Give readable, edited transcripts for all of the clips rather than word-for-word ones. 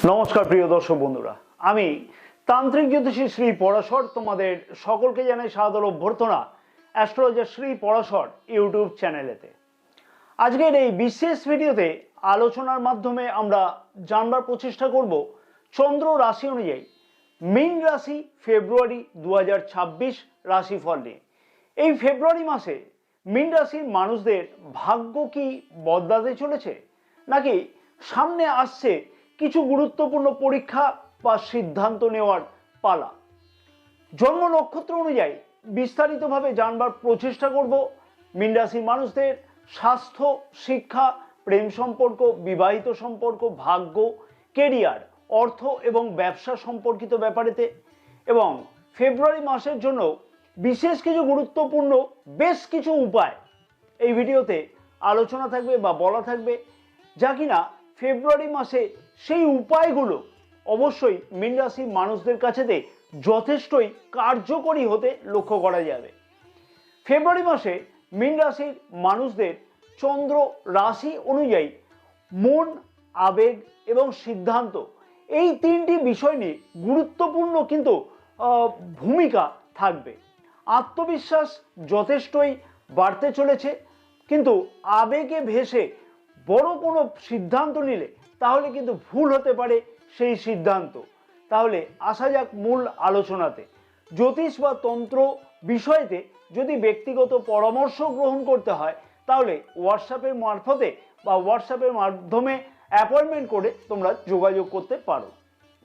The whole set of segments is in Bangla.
নমস্কার প্রিয় দর্শক বন্ধুরা, আমি তান্ত্রিক জ্যোতিষী শ্রী পরাশর তোমাদের সকলকে জানাই সাদর অভ্যর্থনা অ্যাস্ট্রোলজার শ্রী পরাশর ইউটিউব চ্যানেলেতে। আজকের এই বিশেষ ভিডিওতে আলোচনার মাধ্যমে আমরা জানবার প্রচেষ্টা করব চন্দ্র রাশি অনুযায়ী মীন রাশি ফেব্রুয়ারি 2026 রাশিফল নিয়ে। এই ফেব্রুয়ারি মাসে মীন রাশির মানুষদের ভাগ্য কি বদলাতে চলেছে, নাকি সামনে আসছে কিছু গুরুত্বপূর্ণ পরীক্ষা বা সিদ্ধান্ত নেওয়ার পালা? জন্ম নক্ষত্র অনুযায়ী বিস্তারিতভাবে জানবার প্রচেষ্টা করব মীন রাশির মানুষদের স্বাস্থ্য, শিক্ষা, প্রেম সম্পর্ক, বিবাহিত সম্পর্ক, ভাগ্য, কেরিয়ার, অর্থ এবং ব্যবসা সম্পর্কিত ব্যাপারেতে। এবং ফেব্রুয়ারি মাসের জন্য বিশেষ কিছু গুরুত্বপূর্ণ বেশ কিছু উপায় এই ভিডিওতে আলোচনা থাকবে বা বলা থাকবে, যা কিনা ফেব্রুয়ারি মাসে সেই উপায়গুলো অবশ্যই মীন রাশির মানুষদের কাছেতে যথেষ্টই কার্যকরী হতে লক্ষ্য করা যাবে। ফেব্রুয়ারি মাসে মীন রাশির মানুষদের চন্দ্র রাশি অনুযায়ী মন, আবেগ এবং সিদ্ধান্ত, এই তিনটি বিষয় নিয়ে গুরুত্বপূর্ণ কিন্তু ভূমিকা থাকবে। আত্মবিশ্বাস যথেষ্টই বাড়তে চলেছে, কিন্তু আবেগে ভেসে বড় কোনো সিদ্ধান্ত নিলে তাহলে কিন্তু ভুল হতে পারে সেই সিদ্ধান্ত। তাহলে আসা যাক মূল আলোচনাতে। জ্যোতিষ বা তন্ত্র বিষয়তে যদি ব্যক্তিগত পরামর্শ গ্রহণ করতে হয়, তাহলে হোয়াটসঅ্যাপের মারফতে বা হোয়াটসঅ্যাপের মাধ্যমে অ্যাপয়েন্টমেন্ট করে তোমরা যোগাযোগ করতে পারো।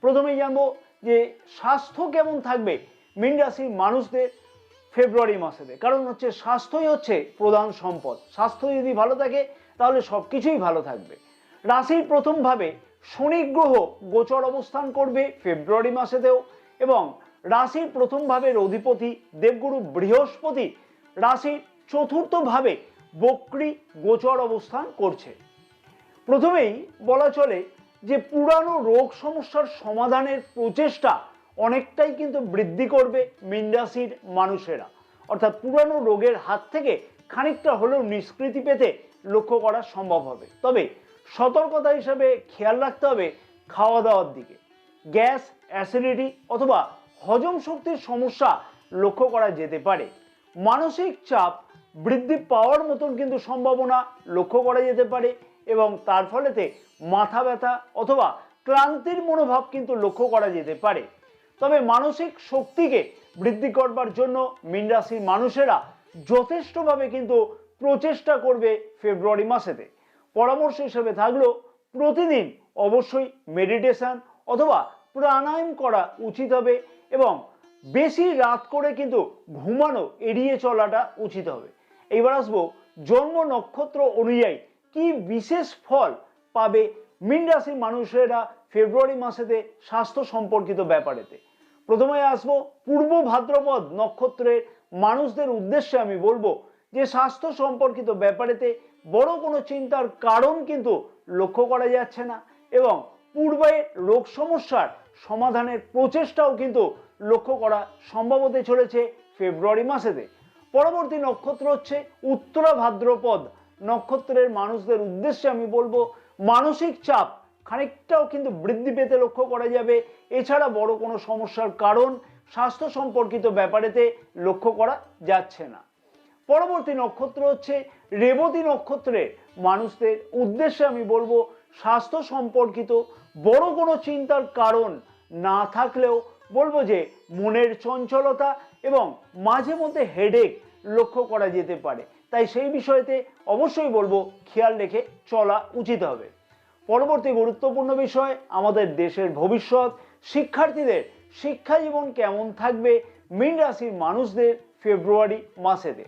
প্রথমেই জানবো যে স্বাস্থ্য কেমন থাকবে মীন রাশির মানুষদের ফেব্রুয়ারি মাসেতে। কারণ হচ্ছে স্বাস্থ্যই হচ্ছে প্রধান সম্পদ। স্বাস্থ্য যদি ভালো থাকে তাহলে সব কিছুই ভালো থাকবে। রাশির প্রথমভাবে শনি গ্রহ গোচর অবস্থান করবে ফেব্রুয়ারি মাসেতেও, এবং রাশির প্রথম ভাবের অধিপতি দেবগুরু বৃহস্পতি রাশির চতুর্থভাবে বক্রী গোচর অবস্থান করছে। প্রথমেই বলা চলে যে পুরানো রোগ সমস্যার সমাধানের প্রচেষ্টা অনেকটাই কিন্তু বৃদ্ধি করবে মীন রাশির মানুষেরা। অর্থাৎ পুরানো রোগের হাত থেকে খানিকটা হলেও নিষ্কৃতি পেতে লক্ষ্য করা সম্ভব হবে। তবে সতর্কতা হিসেবে খেয়াল রাখতে হবে খাওয়া দাওয়ার দিকে। গ্যাস, অ্যাসিডিটি অথবা হজম শক্তির সমস্যা লক্ষ্য করা যেতে পারে। মানসিক চাপ বৃদ্ধি পাওয়ার মতন কিন্তু সম্ভাবনা লক্ষ্য করা যেতে পারে, এবং তার ফলেতে মাথা ব্যথা অথবা ক্লান্তির মনোভাব কিন্তু লক্ষ্য করা যেতে পারে। তবে মানসিক শক্তিকে বৃদ্ধি করবার জন্য মীন রাশির মানুষেরা যথেষ্টভাবে কিন্তু প্রচেষ্টা করবে ফেব্রুয়ারি মাসেতে। পরামর্শ হিসেবে থাকলো প্রতিদিন অবশ্যই মেডিটেশন অথবা প্রাণায়াম করা উচিত হবে, এবং বেশি রাত করে কিন্তু ঘুমানো এড়িয়ে চলাটা উচিত হবে। এইবার আসবো জন্ম নক্ষত্র অনুযায়ী কি বিশেষ ফল পাবে মীন রাশির মানুষেরা ফেব্রুয়ারি মাসেতে স্বাস্থ্য সম্পর্কিত ব্যাপারেতে। প্রথমে আসবো পূর্ব ভাদ্রপদ নক্ষত্রের মানুষদের উদ্দেশ্যে আমি বলবো যে স্বাস্থ্য সম্পর্কিত ব্যাপারেতে বড় কোনো চিন্তার কারণ কিন্তু লক্ষ্য করা যাচ্ছে না, এবং পূর্বে রোগ সমস্যার সমাধানের প্রচেষ্টাও কিন্তু লক্ষ্য করা সম্ভব হতে চলেছে ফেব্রুয়ারি মাসেতে। পরবর্তী নক্ষত্র হচ্ছে উত্তরা ভাদ্রপদ নক্ষত্রের মানুষদের উদ্দেশ্যে আমি বলবো মানসিক চাপ খানিকটাও কিন্তু বৃদ্ধি পেতে লক্ষ্য করা যাবে। এছাড়া বড় কোনো সমস্যার কারণ স্বাস্থ্য সম্পর্কিত ব্যাপারেতে লক্ষ্য করা যাচ্ছে না। পরবর্তী নক্ষত্র হচ্ছে রেবতী নক্ষত্রের মানুষদের উদ্দেশ্যে আমি বলবো স্বাস্থ্য সম্পর্কিত বড় কোনো চিন্তার কারণ না থাকলেও বলবো যে মনের চঞ্চলতা এবং মাঝে মধ্যে হেডেক লক্ষ্য করা যেতে পারে। তাই সেই বিষয়তে অবশ্যই বলবো খেয়াল রেখে চলা উচিত হবে। পরবর্তী গুরুত্বপূর্ণ বিষয় আমাদের দেশের ভবিষ্যৎ, শিক্ষার্থীদের শিক্ষা জীবন কেমন থাকবে মীন রাশির মানুষদের ফেব্রুয়ারি মাসেতে।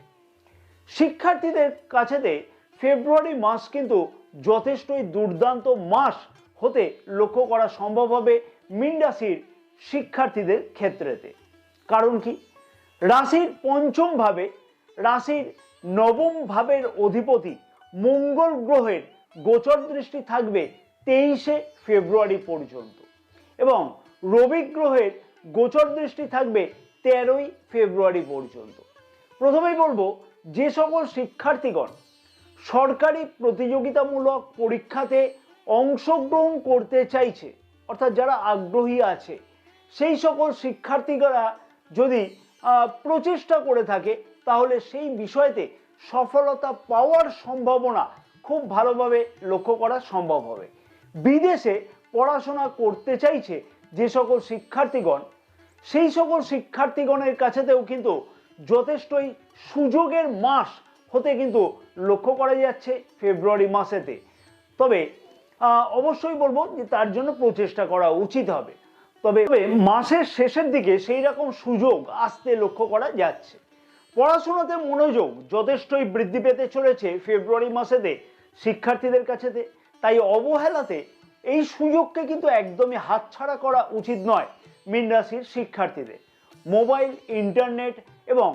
শিক্ষার্থীদের কাছেতে ফেব্রুয়ারি মাস কিন্তু যথেষ্টই দুর্দান্ত মাস হতে লক্ষ্য করা সম্ভব হবে মীন রাশির শিক্ষার্থীদের ক্ষেত্রেতে। কারণ কি, রাশির পঞ্চম ভাবে রাশির নবম ভাবের অধিপতি মঙ্গল গ্রহের গোচর দৃষ্টি থাকবে 23শে ফেব্রুয়ারি পর্যন্ত, এবং রবি গ্রহের গোচর দৃষ্টি থাকবে 13ই ফেব্রুয়ারি পর্যন্ত। প্রথমেই বলবো যে সকল শিক্ষার্থীগণ সরকারি প্রতিযোগিতামূলক পরীক্ষাতে অংশগ্রহণ করতে চাইছে অর্থাৎ যারা আগ্রহী আছে সেই সকল শিক্ষার্থীরা যদি প্রচেষ্টা করে থাকে তাহলে সেই বিষয়তে সফলতা পাওয়ার সম্ভাবনা খুব ভালোভাবে লক্ষ্য করা সম্ভব হবে। বিদেশে পড়াশোনা করতে চাইছে যে সকল শিক্ষার্থীগণ, সেই সকল শিক্ষার্থীগণের কাছেতেও কিন্তু যথেষ্টই সুযোগের মাস হতে কিন্তু লক্ষ্য করা যাচ্ছে ফেব্রুয়ারি মাসেতে। তবে অবশ্যই বলবো যে তার জন্য প্রচেষ্টা করা উচিত হবে। তবে মাসের শেষের দিকে সেই রকম সুযোগ আসতে লক্ষ্য করা যাচ্ছে। পড়াশোনাতে মনোযোগ যথেষ্টই বৃদ্ধি পেতে চলেছে ফেব্রুয়ারি মাসেতে শিক্ষার্থীদের কাছেতে। তাই অবহেলাতে এই সুযোগকে কিন্তু একদমই হাতছাড়া করা উচিত নয় মীন রাশির শিক্ষার্থীদের। মোবাইল, ইন্টারনেট এবং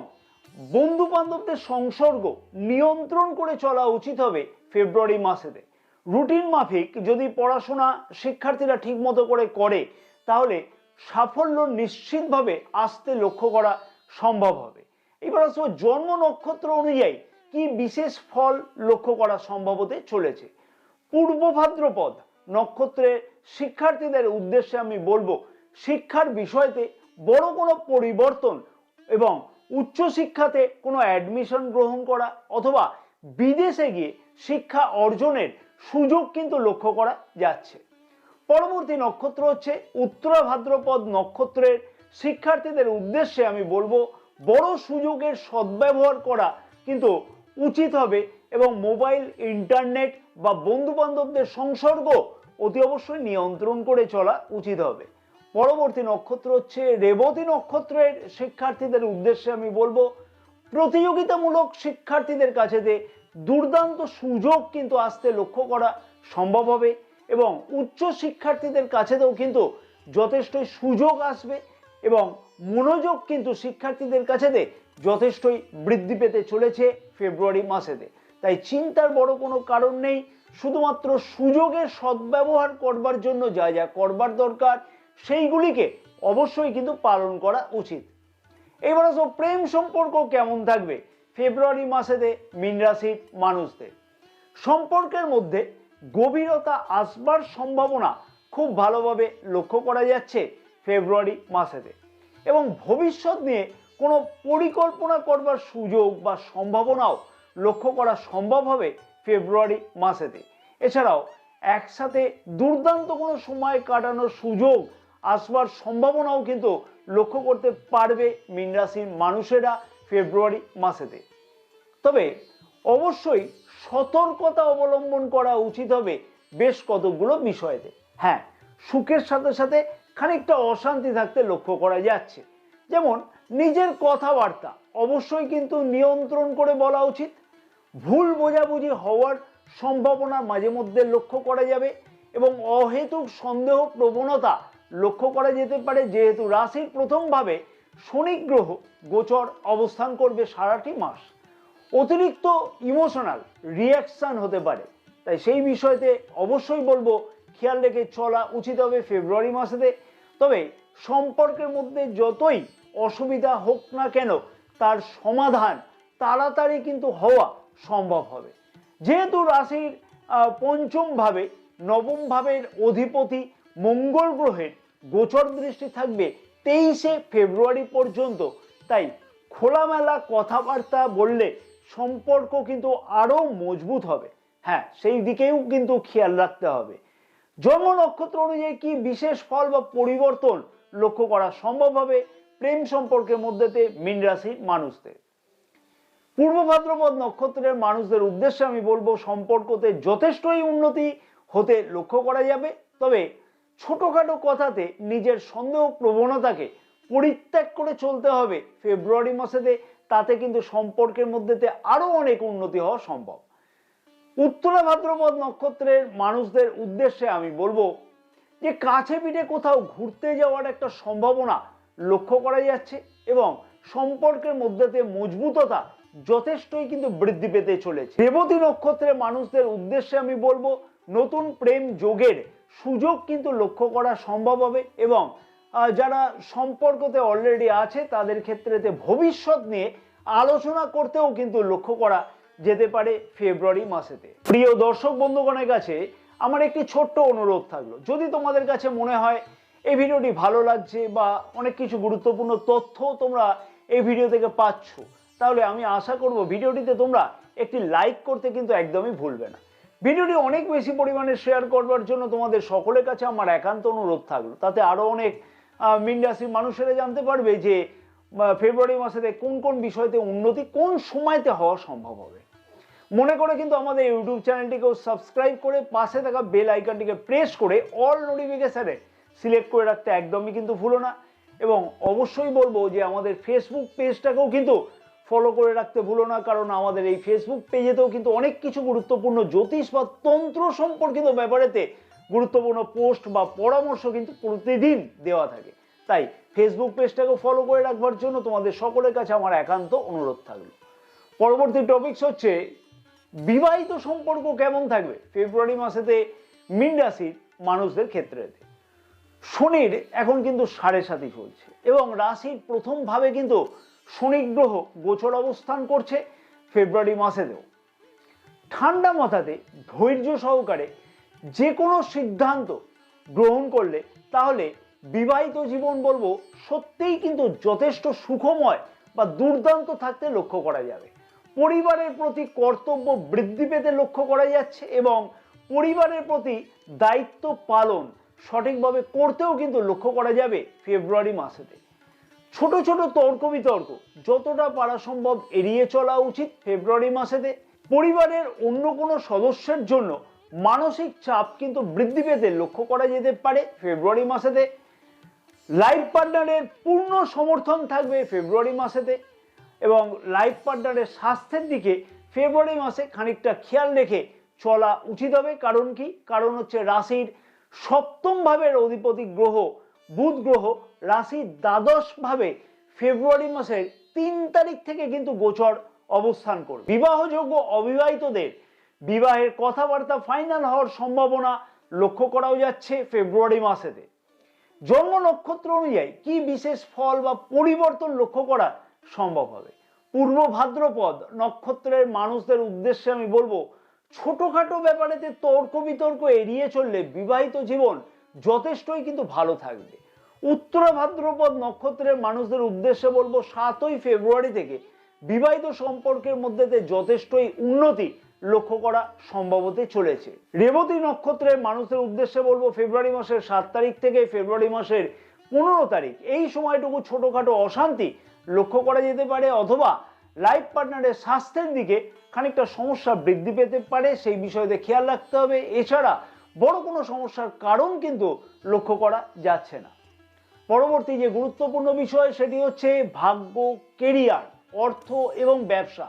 বন্ধু বান্ধবদের সংসর্গ নিয়ন্ত্রণ করে চলা উচিত হবে ফেব্রুয়ারি মাসেতে। রুটিন মাফিক যদি পড়াশোনা শিক্ষার্থীরা ঠিক মতো করে তাহলে সাফল্য নিশ্চিতভাবে আসতে লক্ষ্য করা সম্ভব হবে। এবার আসলে জন্ম নক্ষত্র অনুযায়ী কি বিশেষ ফল লক্ষ্য করা সম্ভব হতে চলেছে। পূর্ব ভাদ্রপদ নক্ষত্রের শিক্ষার্থীদের উদ্দেশ্যে আমি বলবো, শিক্ষার বিষয়তে বড় কোনো পরিবর্তন এবং উচ্চশিক্ষাতে কোনো অ্যাডমিশন গ্রহণ করা অথবা বিদেশে গিয়ে শিক্ষা অর্জনের সুযোগ কিন্তু লক্ষ্য করা যাচ্ছে। পরবর্তী নক্ষত্র হচ্ছে উত্তরা ভাদ্রপদ নক্ষত্রের শিক্ষার্থীদের উদ্দেশ্যে আমি বলবো, বড় সুযোগের সদ্ব্যবহার করা কিন্তু উচিত হবে এবং মোবাইল, ইন্টারনেট বা বন্ধু বান্ধবদের সংসর্গ অতি অবশ্যই নিয়ন্ত্রণ করে চলা উচিত হবে। পরবর্তী নক্ষত্র হচ্ছে রেবতী নক্ষত্রের শিক্ষার্থীদের উদ্দেশ্যে আমি বলবো, প্রতিযোগিতামূলক শিক্ষার্থীদের কাছে দুর্দান্ত সুযোগ কিন্তু আসতে লক্ষ্য করা সম্ভব হবে এবং উচ্চ শিক্ষার্থীদের কাছেও কিন্তু যথেষ্টই সুযোগ আসবে এবং মনোযোগ কিন্তু শিক্ষার্থীদের কাছে যথেষ্টই বৃদ্ধি পেতে চলেছে ফেব্রুয়ারি মাসেতে। তাই চিন্তার বড় কোনো কারণ নেই, শুধুমাত্র সুযোগের সদ্ব্যবহার করবার জন্য যা যা করবার দরকার সেইগুলিকে অবশ্যই কিন্তু পালন করা উচিত। এবার আসো প্রেম সম্পর্ক কেমন থাকবে ফেব্রুয়ারি মাসেতে মীন রাশির মানুষদের। সম্পর্কের মধ্যে গভীরতা আসবার সম্ভাবনা খুব ভালোভাবে লক্ষ্য করা যাচ্ছে ফেব্রুয়ারি মাসেতে এবং ভবিষ্যৎ নিয়ে কোনো পরিকল্পনা করবার সুযোগ বা সম্ভাবনাও লক্ষ্য করা সম্ভব হবে ফেব্রুয়ারি মাসেতে। এছাড়াও একসাথে দুর্দান্ত কোনো সময় কাটানোর সুযোগ আসবার সম্ভাবনাও কিন্তু লক্ষ্য করতে পারবে মীন রাশির মানুষেরা ফেব্রুয়ারি মাসেতে। তবে অবশ্যই সতর্কতা অবলম্বন করা উচিত হবে বেশ কতগুলো বিষয়েতে। হ্যাঁ, সুখের সাথে সাথে খানিকটা অশান্তি থাকতে লক্ষ্য করা যাচ্ছে। যেমন নিজের কথাবার্তা অবশ্যই কিন্তু নিয়ন্ত্রণ করে বলা উচিত। ভুল বোঝাবুঝি হওয়ার সম্ভাবনা মাঝে মধ্যে লক্ষ্য করা যাবে এবং অহেতুক সন্দেহ প্রবণতা লক্ষ্য করা যেতে পারে, যেহেতু রাশির প্রথমভাবে শনি গ্রহ গোচর অবস্থান করবে সারাটি মাস। অতিরিক্ত ইমোশনাল রিয়াকশন হতে পারে, তাই সেই বিষয়তে অবশ্যই বলবো খেয়াল রেখে চলা উচিত হবে ফেব্রুয়ারি মাসেতে। তবে সম্পর্কের মধ্যে যতই অসুবিধা হোক না কেন তার সমাধান তাড়াতাড়ি কিন্তু হওয়া সম্ভব হবে, যেহেতু রাশির পঞ্চম ভাবে নবম ভাবের অধিপতি মঙ্গল গ্রহের গোচর দৃষ্টি থাকবে 23শে ফেব্রুয়ারি পর্যন্ত। তাই খোলামেলা কথাবার্তা বললে সম্পর্ক কিন্তু আরো মজবুত হবে। হ্যাঁ, সেই দিকেও কিন্তু খেয়াল রাখতে হবে। জন্ম নক্ষত্র অনুযায়ী কি বিশেষ ফল বা পরিবর্তন লক্ষ্য করা সম্ভব হবে প্রেম সম্পর্কের মধ্যেতে মীন রাশির মানুষদের। পূর্ব ভাদ্রপদ নক্ষত্রের মানুষদের উদ্দেশ্যে আমি বলবো, সম্পর্কতে যথেষ্টই উন্নতি হতে লক্ষ্য করা যাবে। তবে ছোটখাটো কথাতে নিজের সন্দেহ প্রবণতাকে পরিত্যাগ করে চলতে হবে ফেব্রুয়ারি মাসেতে, তাতে কিন্তু সম্পর্কের মধ্যেতে আরো অনেক উন্নতি হওয়া সম্ভব। উত্তরা ভাদ্রপদ নক্ষত্রের মানুষদের উদ্দেশ্যে আমি বলবো যে কাছে পিঠে কোথাও ঘুরতে যাওয়ার একটা সম্ভাবনা লক্ষ্য করা যাচ্ছে এবং সম্পর্কের মধ্যেতে মজবুততা যথেষ্টই কিন্তু বৃদ্ধি পেতে চলেছে। রেবতী নক্ষত্রের মানুষদের উদ্দেশ্যে আমি বলবো, নতুন প্রেম যোগের সুযোগ কিন্তু লক্ষ্য করা সম্ভব হবে এবং যারা সম্পর্কতে অলরেডি আছে তাদের ক্ষেত্রেতে ভবিষ্যৎ নিয়ে আলোচনা করতেও কিন্তু লক্ষ্য করা যেতে পারে ফেব্রুয়ারি মাসেতে। প্রিয় দর্শক বন্ধুগণের কাছে আমার একটি ছোট্ট অনুরোধ থাকলো, যদি তোমাদের কাছে মনে হয় এই ভিডিওটি ভালো লাগছে বা অনেক কিছু গুরুত্বপূর্ণ তথ্য তোমরা এই ভিডিও থেকে পাচ্ছ, তাহলে আমি আশা করব ভিডিওটিতে তোমরা একটি লাইক করতে কিন্তু একদমই ভুলবে না। ভিডিওটি অনেক বেশি পরিমাণে শেয়ার করবার জন্য তোমাদের সকলের কাছে আমার একান্ত অনুরোধ থাকলো, তাতে আরো অনেক মীন রাশির মানুষেরা জানতে পারবে যে ফেব্রুয়ারি মাসেতে কোন কোন বিষয়তে উন্নতি কোন সময়তে হওয়া সম্ভব হবে। মনে করে কিন্তু আমাদের ইউটিউব চ্যানেলটিকেও সাবস্ক্রাইব করে পাশে থাকা বেল আইকনটিকে প্রেস করে অল নোটিফিকেশনে সিলেক্ট করে রাখতে একদমই কিন্তু ভুলো না। এবং অবশ্যই বলবো যে আমাদের ফেসবুক পেজটাকেও কিন্তু ফলো করে রাখতে ভুলো না, কারণ আমাদের এই ফেসবুক পেজেতেও কিন্তু অনেক কিছু গুরুত্বপূর্ণ জ্যোতিষ বা তন্ত্র সম্পর্কিত ব্যাপারেতে গুরুত্বপূর্ণ পোস্ট বা পরামর্শ কিন্তু প্রতিদিন দেওয়া থাকে। তাই ফেসবুক পেজটাকেও ফলো করে রাখবার জন্য তোমাদের সকলের কাছে আমার একান্ত অনুরোধ থাকলো। পরবর্তী টপিকস হচ্ছে বিবাহিত সম্পর্ক কেমন থাকবে ফেব্রুয়ারি মাসেতে মীন রাশির মানুষদের ক্ষেত্রে। শনির এখন কিন্তু 7.5 চলছে এবং রাশির প্রথম ভাবে কিন্তু শনি গ্রহ গোচর অবস্থান করছে ফেব্রুয়ারি মাসেতেও। ঠান্ডা মাথাতে ধৈর্য সহকারে যে কোনো সিদ্ধান্ত গ্রহণ করলে তাহলে বিবাহিত জীবন বলবো সত্যিই কিন্তু যথেষ্ট সুখময় বা দুর্দান্ত থাকতে লক্ষ্য করা যাবে। পরিবারের প্রতি কর্তব্য বৃদ্ধি পেতে লক্ষ্য করা যাচ্ছে এবং পরিবারের প্রতি দায়িত্ব পালন সঠিকভাবে করতেও কিন্তু লক্ষ্য করা যাবে ফেব্রুয়ারি মাসেতে। ছোট ছোট তর্ক বিতর্ক যতটা পারা সম্ভব এড়িয়ে চলা উচিত ফেব্রুয়ারি মাসেতে। পরিবারের অন্য কোনো সদস্যের জন্য মানসিক চাপ কিন্তু বৃদ্ধি পেতে লক্ষ্য করা যেতে পারে ফেব্রুয়ারি মাসেতে। লাইফ পার্টনারের পূর্ণ সমর্থন থাকবে ফেব্রুয়ারি মাসেতে এবং লাইফ পার্টনারের স্বাস্থ্যের দিকে ফেব্রুয়ারি মাসে খানিকটা খেয়াল রেখে চলা উচিত হবে। কারণ কি? কারণ হচ্ছে রাশির সপ্তম ভাবের অধিপতি গ্রহ বুধ গ্রহ রাশির দ্বাদশ ভাবে ফেব্রুয়ারি মাসের 3 তারিখ থেকে কিন্তু গোচর অবস্থান করবে। বিবাহযোগ্য অবিবাহিতদের বিবাহের কথাবার্তা ফাইনাল হওয়ার সম্ভাবনা লক্ষ্য করাও যাচ্ছে ফেব্রুয়ারি মাসেতে। জন্ম নক্ষত্র অনুযায়ী কি বিশেষ ফল বা পরিবর্তন লক্ষ্য করা সম্ভব হবে? পূর্ব ভাদ্রপদ নক্ষত্রের মানুষদের উদ্দেশ্যে আমি বলবো, ছোটখাটো ব্যাপারেতে তর্ক বিতর্ক এড়িয়ে চললে বিবাহিত জীবন যথেষ্টই কিন্তু ভালো থাকবে। উত্তরা ভাদ্রপদ নক্ষত্রের মানুষদের উদ্দেশ্যে বলবো 7ই ফেব্রুয়ারি থেকে বিবাহিত সম্পর্কের মধ্যে যথেষ্টই উন্নতি লক্ষ্য করা সম্ভব হতে চলেছে। রেবতী নক্ষত্রের মানুষদের উদ্দেশ্যে বলবো ফেব্রুয়ারি মাসের 7 তারিখ থেকে ফেব্রুয়ারি মাসের 15 তারিখ এই সময়টুকু ছোটখাটো অশান্তি লক্ষ্য করা যেতে পারে, অথবা লাইফ পার্টনারের স্বাস্থ্যের দিকে খানিকটা সমস্যা বৃদ্ধি পেতে পারে, সেই বিষয়তে খেয়াল রাখতে হবে। এছাড়া বড় কোনো সমস্যার কারণ কিন্তু লক্ষ্য করা যাচ্ছে না। পরবর্তী যে গুরুত্বপূর্ণ বিষয় সেটি হচ্ছে ভাগ্য, কেরিয়ার, অর্থ এবং ব্যবসা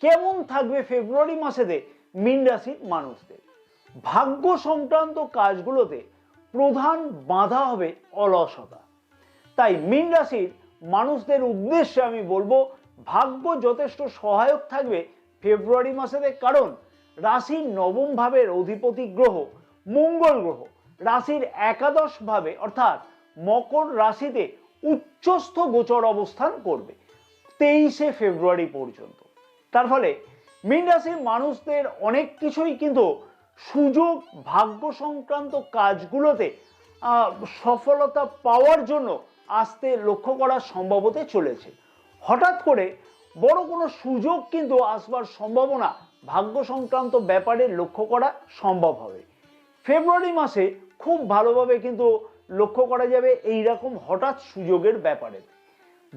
কেমন থাকবে ফেব্রুয়ারি মাসেতে মীন রাশির মানুষদের। ভাগ্য সংক্রান্ত কাজগুলোতে প্রধান বাধা হবে অলসতা। তাই মীন রাশির মানুষদের উদ্দেশ্যে আমি বলবো ভাগ্য যথেষ্ট সহায়ক থাকবে ফেব্রুয়ারি মাসেতে, কারণ রাশির নবম ভাবের অধিপতি গ্রহ মঙ্গল গ্রহ রাশির একাদশ ভাবে অর্থাৎ মকর রাশিতে উচ্চস্থ গোচর অবস্থান করবে 23শে ফেব্রুয়ারি পর্যন্ত। তার ফলে মীন রাশির মানুষদের অনেক কিছুই কিন্তু সুযোগ ভাগ্য সংক্রান্ত কাজগুলোতে সফলতা পাওয়ার জন্য আসতে লক্ষ্য করা সম্ভব হতে চলেছে। হঠাৎ করে বড় কোনো সুযোগ কিন্তু আসবার সম্ভাবনা ভাগ্য সংক্রান্ত ব্যাপারে লক্ষ্য করা সম্ভব হবে। ফেব্রুয়ারি মাসে খুব ভালোভাবে কিন্তু লক্ষ্য করা যাবে এই রকম হঠাৎ সুযোগের ব্যাপারে।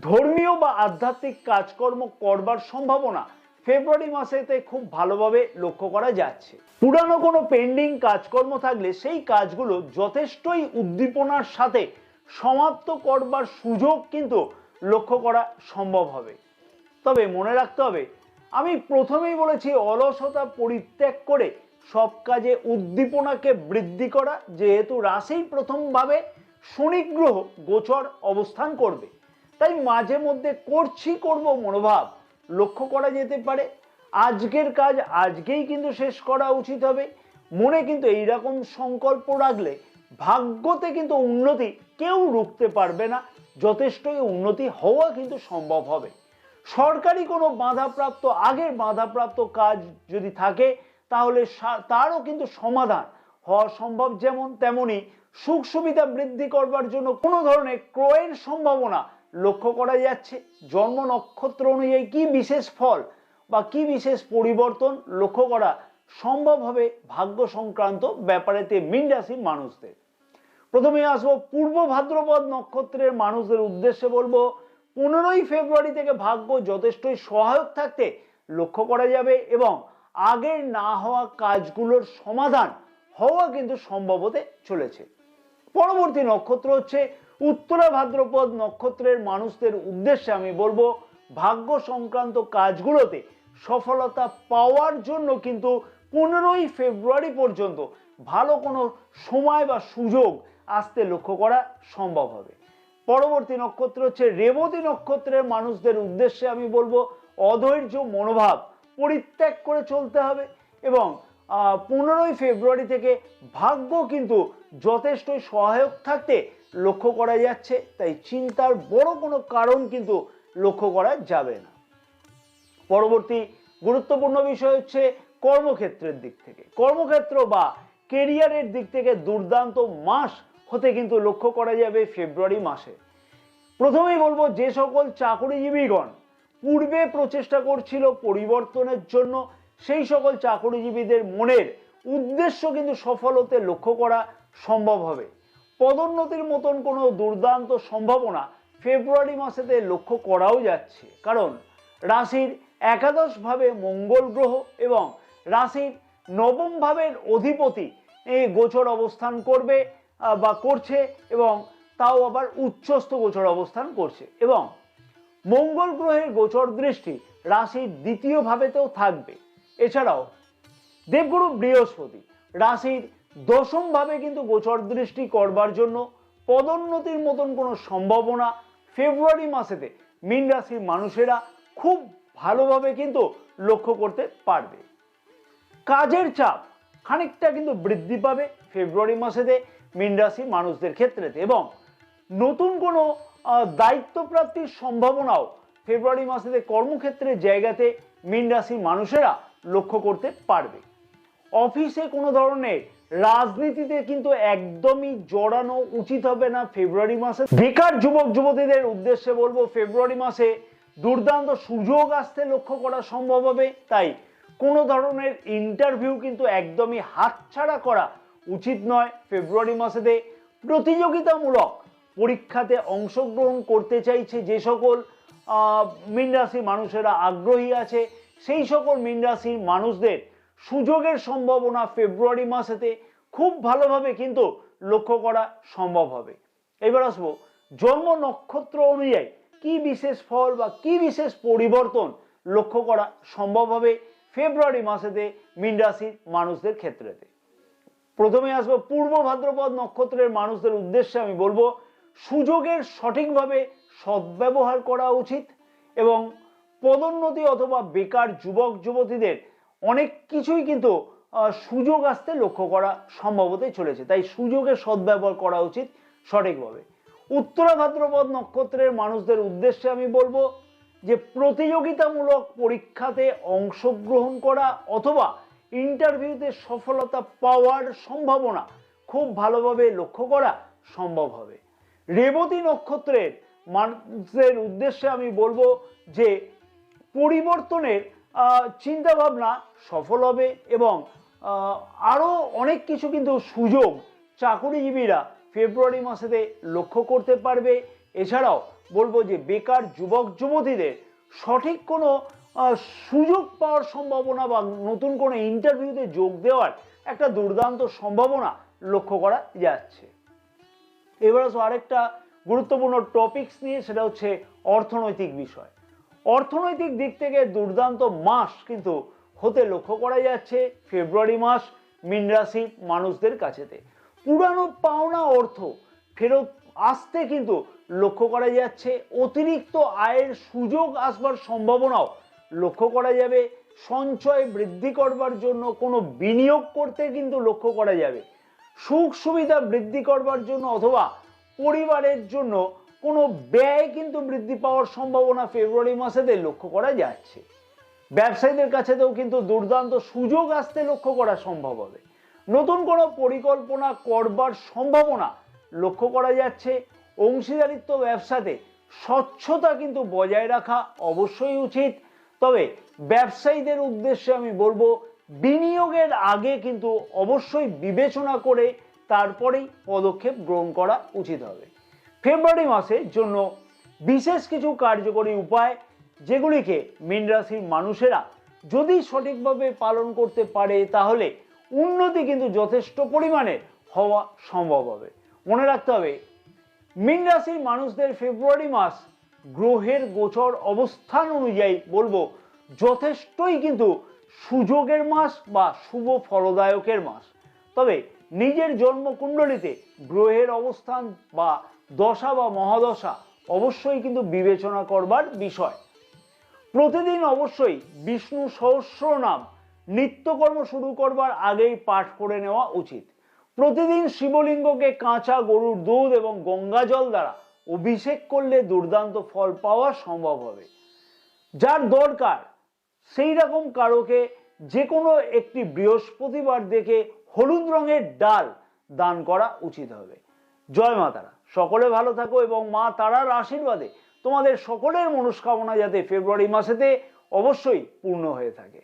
ধর্মীয় বা আধ্যাত্মিক কাজকর্ম করবার সম্ভাবনা ফেব্রুয়ারি মাসেতে খুব ভালোভাবে লক্ষ্য করা যাচ্ছে। পুরানো কোনো পেন্ডিং কাজকর্ম থাকলে সেই কাজগুলো যথেষ্টই উদ্দীপনার সাথে সমাপ্ত করবার সুযোগ কিন্তু লক্ষ্য করা সম্ভব হবে। তবে মনে রাখতে হবে, আমি প্রথমেই বলেছি অলসতা পরিত্যাগ করে সব কাজে উদ্দীপনাকে বৃদ্ধি করা, যেহেতু রাশির প্রথম ভাবে শনি গ্রহ গোচর অবস্থান করবে, তাই মাঝে মধ্যে করব মনোভাব লক্ষ্য করা যেতে পারে। আজকের কাজ আজকেই কিন্তু শেষ করা উচিত হবে। মনে কিন্তু এইরকম সংকল্প রাখলে ভাগ্যতে কিন্তু উন্নতি কেউ রুখতে পারবে না, যথেষ্টই উন্নতি হওয়া কিন্তু সম্ভব হবে। সরকারি কোনো আগের বাধাপ্রাপ্ত কাজ যদি থাকে তাহলে তারও কিন্তু সমাধান হওয়া সম্ভব, যেমন তেমনি সুখ সুবিধা বৃদ্ধি করবার জন্য কোনো ধরনের ক্রয়ের সম্ভাবনা লক্ষ্য করা যাচ্ছে। জন্ম নক্ষত্র অনুযায়ী কি বিশেষ ফল বা কি বিশেষ পরিবর্তন লক্ষ্য করা সম্ভব হবে ভাগ্য সংক্রান্ত ব্যাপারেতে মীন রাশির মানুষদের। প্রথমে আসবো পূর্ব ভাদ্রপদ নক্ষত্রের মানুষদের উদ্দেশ্যে বলবো 15ই ফেব্রুয়ারি থেকে ভাগ্য যথেষ্টই সহায়ক থাকতে লক্ষ্য করা যাবে এবং আগের না হওয়া কাজগুলোর সমাধান হওয়া কিন্তু সম্ভব হতে চলেছে। পরবর্তী নক্ষত্র হচ্ছে উত্তরা ভাদ্রপদ নক্ষত্রের মানুষদের উদ্দেশ্যে আমি বলবো ভাগ্য সংক্রান্ত কাজগুলোতে সফলতা পাওয়ার জন্য কিন্তু 15ই ফেব্রুয়ারি পর্যন্ত ভালো কোনো সময় বা সুযোগ আসতে লক্ষ্য করা সম্ভব হবে। পরবর্তী নক্ষত্র হচ্ছে রেবতী নক্ষত্রের মানুষদের উদ্দেশ্যে আমি বলবো অধৈর্য মনোভাব পরিত্যাগ করে চলতে হবে এবং 15ই ফেব্রুয়ারি থেকে ভাগ্য কিন্তু যথেষ্টই সহায়ক থাকতে লক্ষ্য করা যাচ্ছে, তাই চিন্তার বড় কোনো কারণ কিন্তু লক্ষ্য করা যাবে না। পরবর্তী গুরুত্বপূর্ণ বিষয় হচ্ছে কর্মক্ষেত্রের দিক থেকে, কর্মক্ষেত্র বা কেরিয়ারের দিক থেকে দুর্দান্ত মাস হতে কিন্তু লক্ষ্য করা যাবে ফেব্রুয়ারি মাসে। প্রথমেই বলবো যে সকল চাকরিজীবীগণ পূর্বে প্রচেষ্টা করছিল পরিবর্তনের জন্য, সেই সকল চাকরিজীবীদের মনের উদ্দেশ্য কিন্তু সফল হতে লক্ষ্য করা সম্ভব হবে। পদোন্নতির মতন কোনো দুর্দান্ত সম্ভাবনা ফেব্রুয়ারি মাসেতে লক্ষ্য করাও যাচ্ছে, কারণ রাশির একাদশ ভাবে মঙ্গল গ্রহ এবং রাশির নবম ভাবের অধিপতি গোচর অবস্থান করবে বা করছে এবং তাও আবার উচ্চস্থ গোচর অবস্থান করছে এবং মঙ্গল গ্রহের গোচর দৃষ্টি রাশির দ্বিতীয় ভাবেতেও থাকবে। এছাড়াও দেবগুরু বৃহস্পতি রাশির দশম ভাবে কিন্তু গোচর দৃষ্টি করবার জন্য পদোন্নতির মতন কোনো সম্ভাবনা ফেব্রুয়ারি মাসেতে মীন রাশির মানুষেরা খুব ভালোভাবে কিন্তু লক্ষ্য করতে পারবে। কাজের চাপ খানিকটা কিন্তু বৃদ্ধি পাবে ফেব্রুয়ারি মাসেতে মীন রাশির মানুষদের ক্ষেত্রে এবং নতুন কোনো দায়িত্ব প্রাপ্তির সম্ভাবনাও ফেব্রুয়ারি মাসেতে কর্মক্ষেত্রের জায়গাতে মীন রাশির মানুষেরা লক্ষ্য করতে পারবে। অফিসে কোনো ধরনের রাজনীতিতে কিন্তু একদমই জড়ানো উচিত হবে না ফেব্রুয়ারি মাসে। বেকার যুবক যুবতীদের উদ্দেশ্যে বলবো ফেব্রুয়ারি মাসে দুর্দান্ত সুযোগ আসতে লক্ষ্য করা সম্ভব হবে, তাই কোনো ধরনের ইন্টারভিউ কিন্তু একদমই হাতছাড়া করা উচিত নয়। ফেব্রুয়ারি মাসেতে প্রতিযোগিতামূলক পরীক্ষাতে অংশগ্রহণ করতে চাইছে যে সকল মীন রাশির মানুষেরা আগ্রহী আছে, সেই সকল মীন রাশির মানুষদের সুযোগের সম্ভাবনা ফেব্রুয়ারি মাসেতে খুব ভালোভাবে কিন্তু লক্ষ্য করা সম্ভব হবে। এবার আসবো জন্ম নক্ষত্র অনুযায়ী কি বিশেষ ফল বা কি বিশেষ পরিবর্তন লক্ষ্য করা সম্ভব হবে ফেব্রুয়ারি মাসেতে মীন রাশির মানুষদের ক্ষেত্রেতে। প্রথমে আসবো পূর্ব ভাদ্রপদ নক্ষত্রের মানুষদের উদ্দেশ্যে আমি বলবো সুযোগের সঠিকভাবে সদ্ব্যবহার করা উচিত এবং পদোন্নতি অথবা বেকার যুবক যুবতীদের অনেক কিছুই কিন্তু সুযোগ আসতে লক্ষ্য করা সম্ভব হতে চলেছে, তাই সুযোগের সদ্ব্যবহার করা উচিত সঠিকভাবে। উত্তরা ভাদ্রপদ নক্ষত্রের মানুষদের উদ্দেশ্যে আমি বলবো যে প্রতিযোগিতামূলক পরীক্ষাতে অংশগ্রহণ করা অথবা ইন্টারভিউতে সফলতা পাওয়ার সম্ভাবনা খুব ভালোভাবে লক্ষ্য করা সম্ভব হবে। রেবতী নক্ষত্রের মানুষদের উদ্দেশ্যে আমি বলবো যে পরিবর্তনের চিন্তা ভাবনা সফল হবে এবং আরো অনেক কিছু কিন্তু সুযোগ চাকরিজীবীরা ফেব্রুয়ারি মাসেতে লক্ষ্য করতে পারবে। এছাড়াও বলবো যে বেকার যুবক যুবতীদের সঠিক কোনো সুযোগ পাওয়ার সম্ভাবনা বা নতুন কোনো ইন্টারভিউতে যোগ দেওয়ার একটা দুর্দান্ত সম্ভাবনা লক্ষ্য করা যাচ্ছে। এবার আসো আরেকটা গুরুত্বপূর্ণ টপিকস নিয়ে, সেটা হচ্ছে অর্থনৈতিক বিষয়। অর্থনৈতিক দিক থেকে দুর্দান্ত মাস কিন্তু হতে লক্ষ্য করা যাচ্ছে ফেব্রুয়ারি মাস মীন রাশির মানুষদের কাছেতে। পুরানো পাওনা অর্থ ফেরত আসতে কিন্তু লক্ষ্য করা যাচ্ছে, অতিরিক্ত আয়ের সুযোগ আসবার সম্ভাবনাও লক্ষ্য করা যাবে। সঞ্চয় বৃদ্ধি করবার জন্য কোনো বিনিয়োগ করতে কিন্তু লক্ষ্য করা যাবে। সুখ সুবিধা বৃদ্ধি করবার জন্য অথবা পরিবারের জন্য কোনো ব্যয় কিন্তু বৃদ্ধি পাওয়ার সম্ভাবনা ফেব্রুয়ারি মাসেতে লক্ষ্য করা যাচ্ছে। ব্যবসায়ীদের কাছেতেও কিন্তু দুর্দান্ত সুযোগ আসতে লক্ষ্য করা সম্ভব হবে। নতুন কোনো পরিকল্পনা করবার সম্ভাবনা লক্ষ্য করা যাচ্ছে। অংশীদারিত্ব ব্যবসাতে স্বচ্ছতা কিন্তু বজায় রাখা অবশ্যই উচিত। তবে ব্যবসায়ীদের উদ্দেশ্যে আমি বলবো, বিনিয়োগের আগে কিন্তু অবশ্যই বিবেচনা করে তারপরেই পদক্ষেপ গ্রহণ করা উচিত হবে। ফেব্রুয়ারি মাসের জন্য বিশেষ কিছু কার্যকরী উপায়, যেগুলিকে মীন রাশির মানুষেরা যদি সঠিকভাবে পালন করতে পারে তাহলে উন্নতি কিন্তু যথেষ্ট পরিমাণে হওয়া সম্ভব হবে। মনে রাখতে হবে, মীন রাশির মানুষদের ফেব্রুয়ারি মাস গ্রহের গোচর অবস্থান অনুযায়ী বলবো যথেষ্টই কিন্তু সুযোগের মাস বা শুভ ফলদায়কের মাস। তবে নিজের জন্মকুণ্ডলিতে গ্রহের অবস্থান বা দশা বা মহাদশা অবশ্যই কিন্তু বিবেচনা করবার বিষয়। প্রতিদিন অবশ্যই বিষ্ণু সহস্রনাম নিত্যকর্ম শুরু করবার আগেই পাঠ করে নেওয়া উচিত। প্রতিদিন শিবলিঙ্গকে কাঁচা গরুর দুধ এবং গঙ্গা জল দ্বারা অভিষেক করলে দুর্দান্ত ফল পাওয়া সম্ভব হবে। যার দরকার সেই রকম কারোকে যে কোনো একটি বৃহস্পতিবার দেখে হলুদ রঙের ডাল দান করা উচিত হবে। জয় মা তারা। সকলে ভালো থাকো এবং মা তারার আশীর্বাদে তোমাদের সকলের মনস্কামনা যাতে ফেব্রুয়ারি মাসেতে অবশ্যই পূর্ণ হয়ে থাকে।